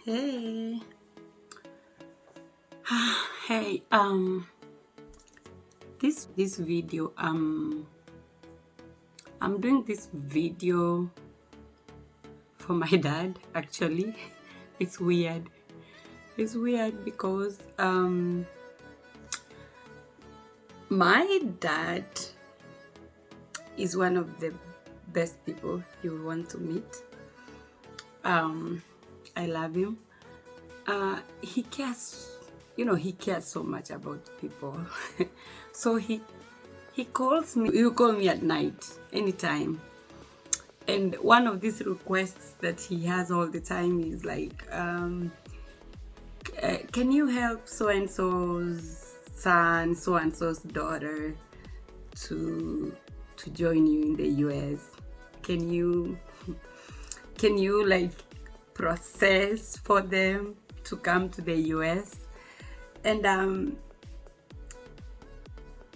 Hey. Hey, this video, I'm doing this video for my dad, actually. It's weird. It's weird because my dad is one of the best people you will want to meet. I love him. He cares, he cares so much about people. So he calls me. He'll call me at night anytime, and one of these requests that he has all the time is like, can you help so and so's son, so and so's daughter to join you in the US? Can you like process for them to come to the US? And I'm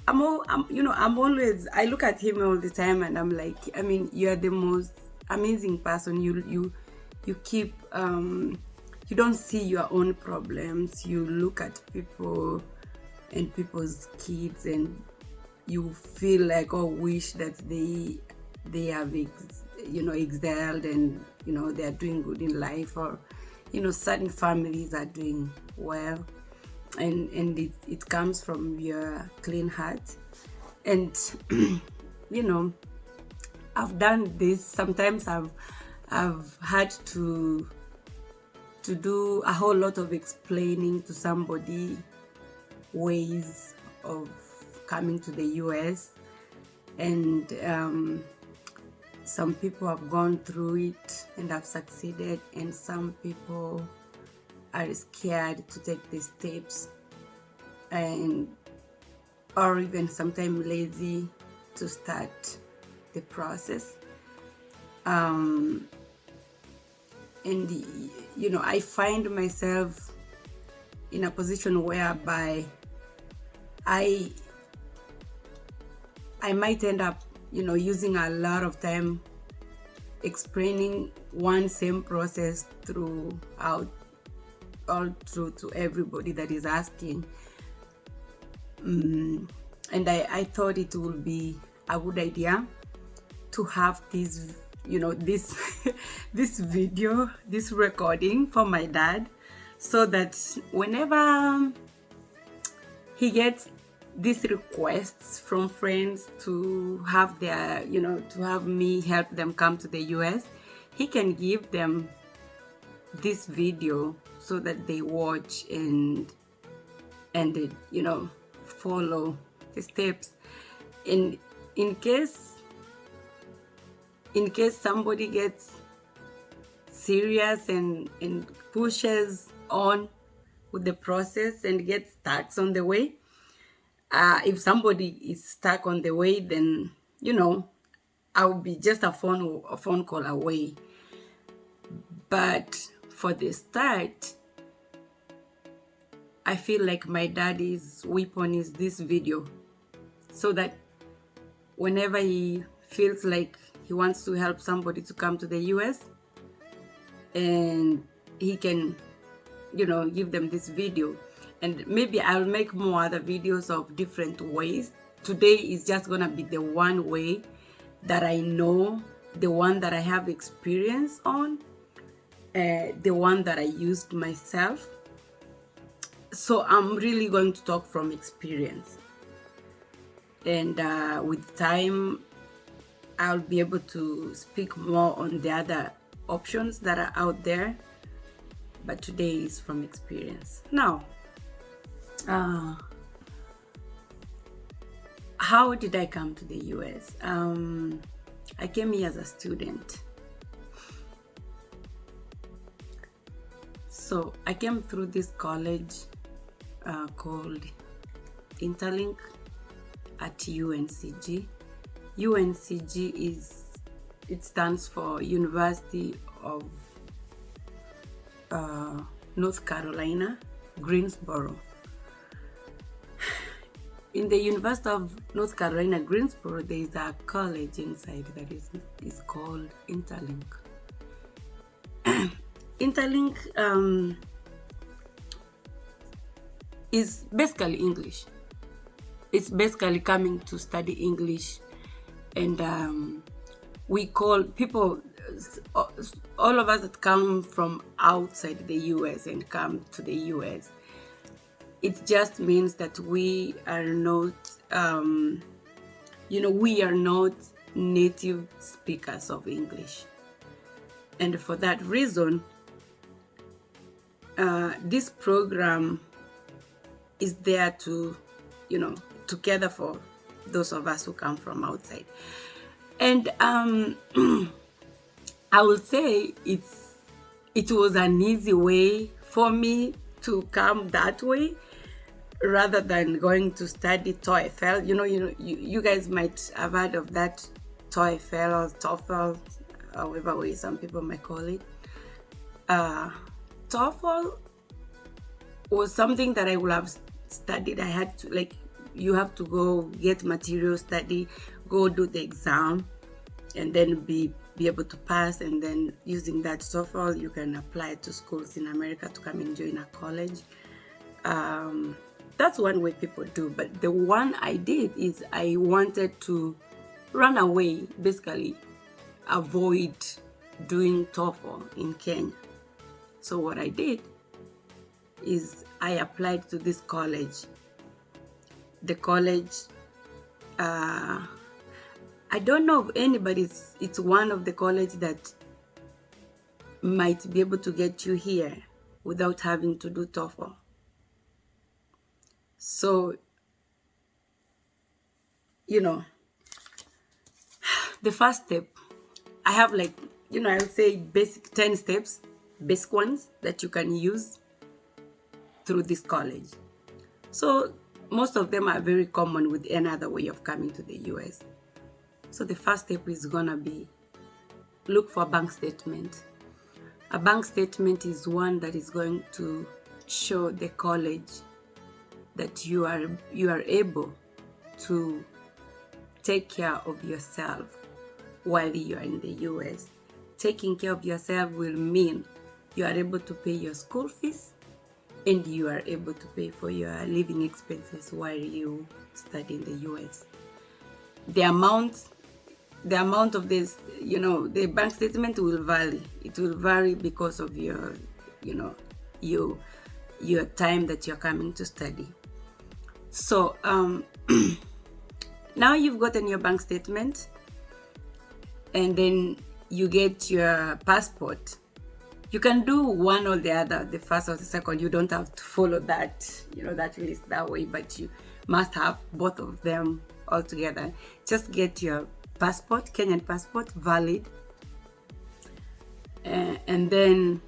always, I look at him all the time and I'm like, I mean, you're the most amazing person. You keep, you don't see your own problems. You look at people and people's kids and you feel like, oh, wish that they have excelled and they are doing good in life, or certain families are doing well, and it comes from your clean heart. And I've done this. Sometimes I've had to do a whole lot of explaining to somebody ways of coming to the US, and some people have gone through it and have succeeded, and some people are scared to take the steps, and or even sometimes lazy to start the process. And I find myself in a position whereby I might end up using a lot of time explaining one same process throughout all through to everybody that is asking. And I thought it would be a good idea to have this this video, this recording for my dad, so that whenever he gets these requests from friends to have their to have me help them come to the US, he can give them this video so that they watch and follow the steps. In case somebody gets serious and pushes on with the process and gets stuck on the way, if somebody is stuck on the way, then I'll be just a phone call away. But for the start, I feel like my daddy's weapon is this video, so that whenever he feels like he wants to help somebody to come to the US, and he can give them this video. And maybe I'll make more other videos of different ways. Today is just gonna be the one way that I know, the one that I have experience on, the one that I used myself. So I'm really going to talk from experience, and with time I'll be able to speak more on the other options that are out there, but today is from experience. Now, how did I come to the US? I came here as a student. So I came through this college called Interlink at UNCG. UNCG stands for University of North Carolina, Greensboro. In the University of North Carolina, Greensboro, there is a college inside that is called Interlink. Interlink is basically English. It's basically coming to study English, and we call people, all of us that come from outside the US and come to the US, it just means that we are not, we are not native speakers of English. And for that reason, this program is there to, together for those of us who come from outside. And I would say it was an easy way for me to come that way, rather than going to study TOEFL. You guys might have heard of that TOEFL or TOEFL, however way some people might call it. TOEFL was something that I would have studied. I had to, you have to go get material, study, go do the exam, and then be able to pass. And then using that TOEFL, you can apply to schools in America to come and join a college. That's one way people do. But the one I did is I wanted to run away, basically avoid doing TOEFL in Kenya. So what I did is I applied to this college. The college, I don't know if anybody's, it's one of the colleges that might be able to get you here without having to do TOEFL. So, the first step, I have I would say basic 10 steps, basic ones that you can use through this college. So most of them are very common with any other way of coming to the US. So the first step is gonna be look for a bank statement. A bank statement is one that is going to show the college that you are able to take care of yourself while you are in the US. Taking care of yourself will mean you are able to pay your school fees and you are able to pay for your living expenses while you study in the US. The amount of this, the bank statement will vary. It will vary because of your time that you're coming to study. So now you've gotten your bank statement, and then you get your passport. You can do one or the other, the first or the second. You don't have to follow that, that list that way, but you must have both of them all together. Just get your passport, Kenyan passport, valid. And then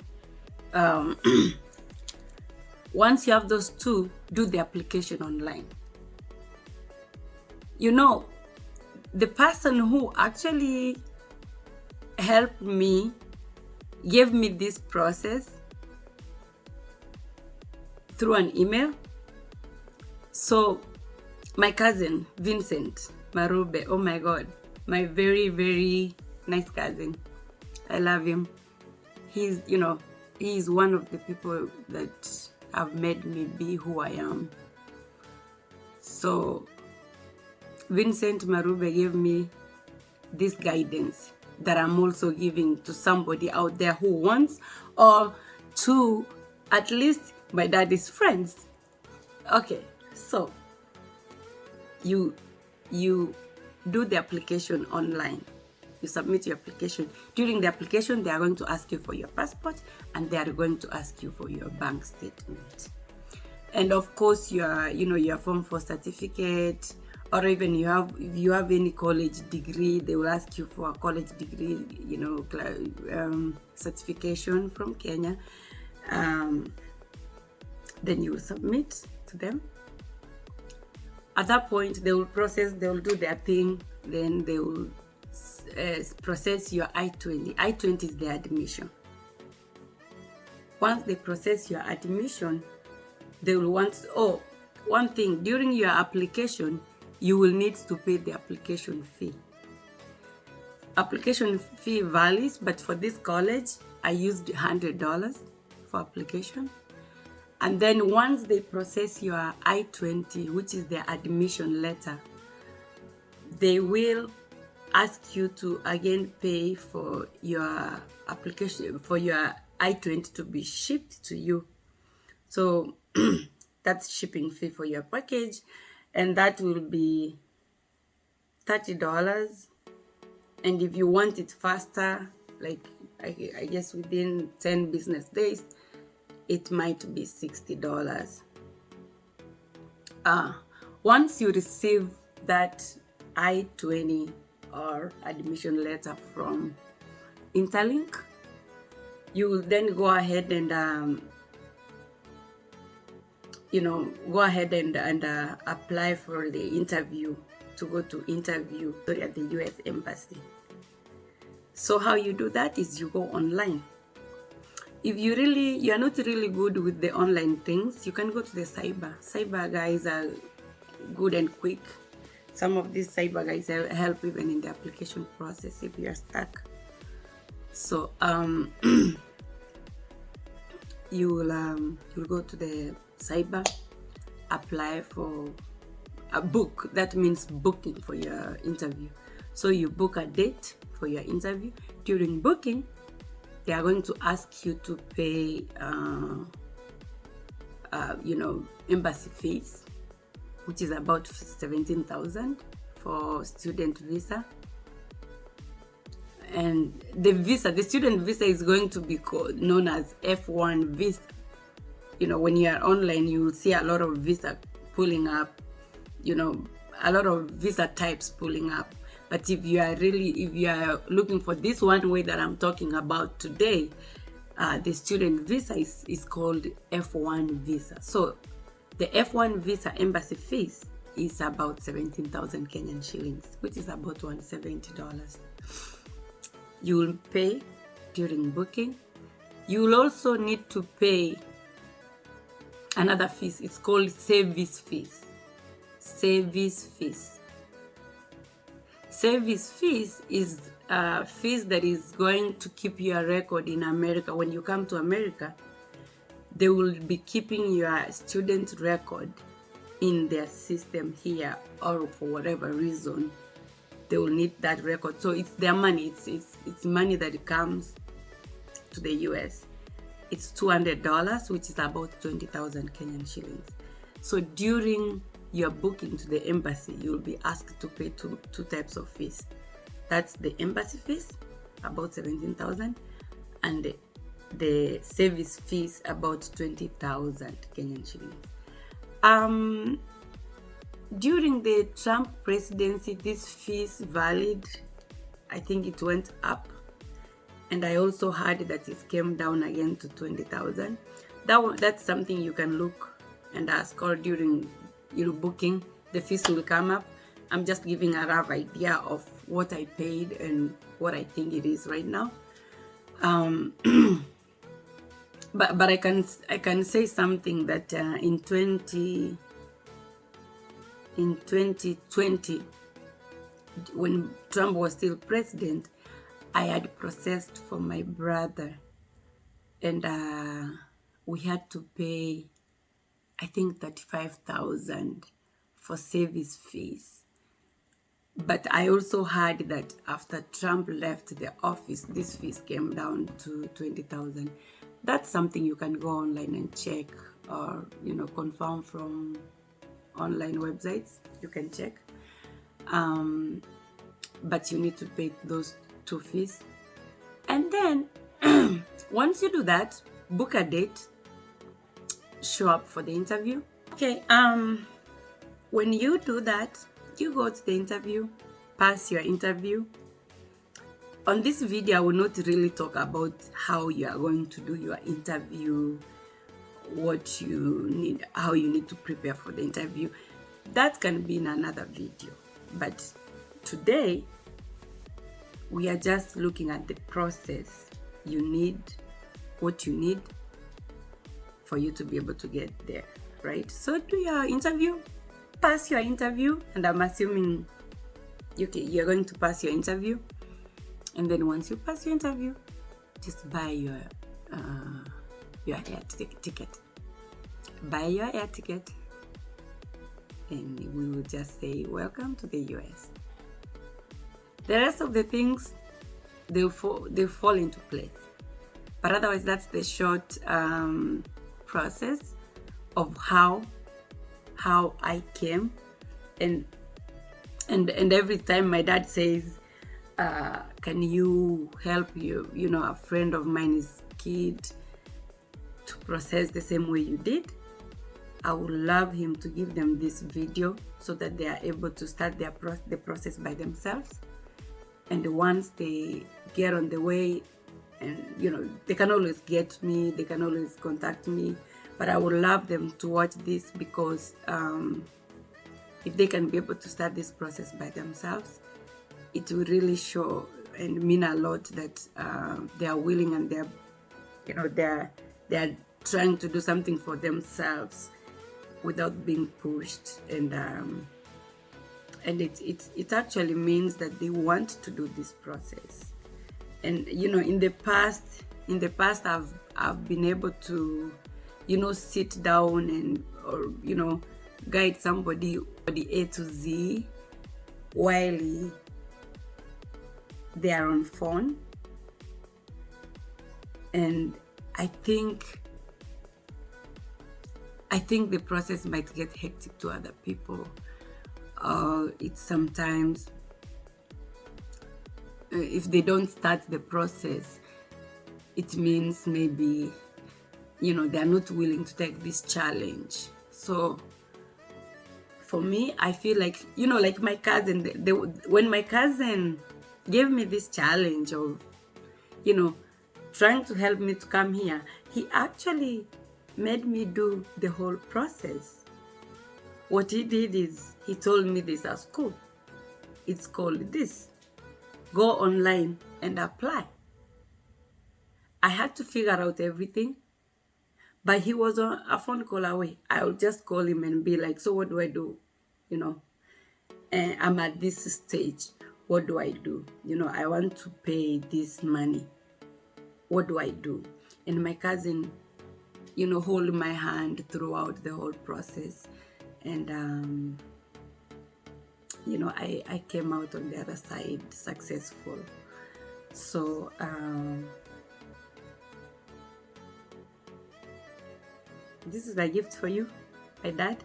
once you have those two, do the application online. The person who actually helped me, gave me this process through an email. So my cousin, Vincent Marube, oh my God, my very, very nice cousin. I love him. He's one of the people that have made me be who I am. So Vincent Marube gave me this guidance that I'm also giving to somebody out there who wants, or to at least my daddy's friends. Okay, so you do the application online. You submit your application. During the application, they are going to ask you for your passport, and they are going to ask you for your bank statement. And of course, your Form 4 certificate, or even if you have any college degree, they will ask you for a college degree, certification from Kenya. Then you will submit to them. At that point, they will do their thing. Then they will process your I-20. I-20 is the admission. Once they process your admission, they will want, one thing, during your application, you will need to pay the application fee. Application fee varies, but for this college, I used $100 for application. And then once they process your I-20, which is their admission letter, they will ask you to again pay for your application, for your I-20 to be shipped to you. So that's shipping fee for your package, and that will be $30. And if you want it faster, like I guess within 10 business days, it might be $60. Once you receive that I-20 or admission letter from Interlink, you will then go ahead and apply for the interview, to go to interview at the US Embassy. So how you do that is you go online. If you're not really good with the online things, you can go to the cyber guys are good and quick. Some of these cyber guys help even in the application process if you are stuck. So you'll go to the cyber, apply for a book. That means booking for your interview. So you book a date for your interview. During booking, they are going to ask you to pay embassy fees, which is about $17,000 for student visa. And the student visa is going to be known as F1 visa. When you are online, you will see a lot of visa pulling up, a lot of visa types pulling up. But if you are looking for this one way that I'm talking about today, the student visa is called F1 visa. So the F1 visa embassy fees is about 17,000 Kenyan shillings, which is about $170. You will pay during booking. You will also need to pay another fees. It's called service fees. Service fees. Service fees is fees that is going to keep your record in America. When you come to America, they will be keeping your student record in their system here, or for whatever reason they will need that record. So it's their money. It's money that comes to the US. It's $200, which is about 20,000 Kenyan shillings. So during your booking to the embassy, you'll be asked to pay two types of fees. That's the embassy fees, about 17,000, and the service fees, about 20,000 Kenyan shillings. During the Trump presidency, this fees valid. I think it went up, and I also heard that it came down again to 20,000. That's something you can look and ask, or during booking, the fees will come up. I'm just giving a rough idea of what I paid and what I think it is right now. But I can say something that in 2020, when Trump was still president, I had processed for my brother, and we had to pay, I think, 35,000 for service fees. But I also heard that after Trump left the office, these fees came down to 20,000. That's something you can go online and check, or confirm from online websites. You can check. But you need to pay those two fees. And then once you do that, book a date, show up for the interview. Okay, when you do that, you go to the interview, pass your interview. On this video, I will not really talk about how you are going to do your interview, what you need, how you need to prepare for the interview. That can be in another video. But today, we are just looking at the process. You need what you need for you to be able to get there, right? So do your interview, pass your interview, and I'm assuming you're going to pass your interview. And then once you pass your interview, just buy your air ticket. Buy your air ticket, and we will just say, welcome to the US. The rest of the things, they fall into place. But otherwise, that's the short process of how I came. And every time my dad says, can you help a friend of mine's kid to process the same way you did, I would love him to give them this video so that they are able to start the process by themselves. And once they get on the way, and they can always get me, they can always contact me, but I would love them to watch this, because if they can be able to start this process by themselves, it will really show and mean a lot that they are willing, and they're trying to do something for themselves without being pushed. And it actually means that they want to do this process. And in the past I've been able to sit down and guide somebody A to Z while they are on phone. And I think the process might get hectic to other people. It's sometimes, if they don't start the process, it means maybe they're not willing to take this challenge. So for me, I feel like like my cousin, when my cousin gave me this challenge of trying to help me to come here, he actually made me do the whole process. What he did is, he told me this at school, it's called this, go online and apply. I had to figure out everything, but he was on a phone call away. I would just call him and be like, so what do I do? And I'm at this stage, what do I do? I want to pay this money, what do I do? And my cousin hold my hand throughout the whole process. And I came out on the other side successful. So this is a gift for you, my dad.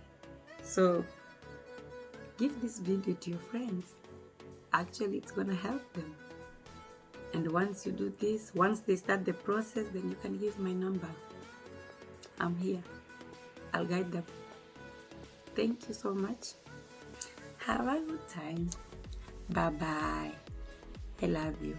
So give this video to your friends. Actually, it's gonna help them. And once you do this, once they start the process, then you can give my number. I'm here. I'll guide them. Thank you so much. Have a good time. Bye-bye. I love you.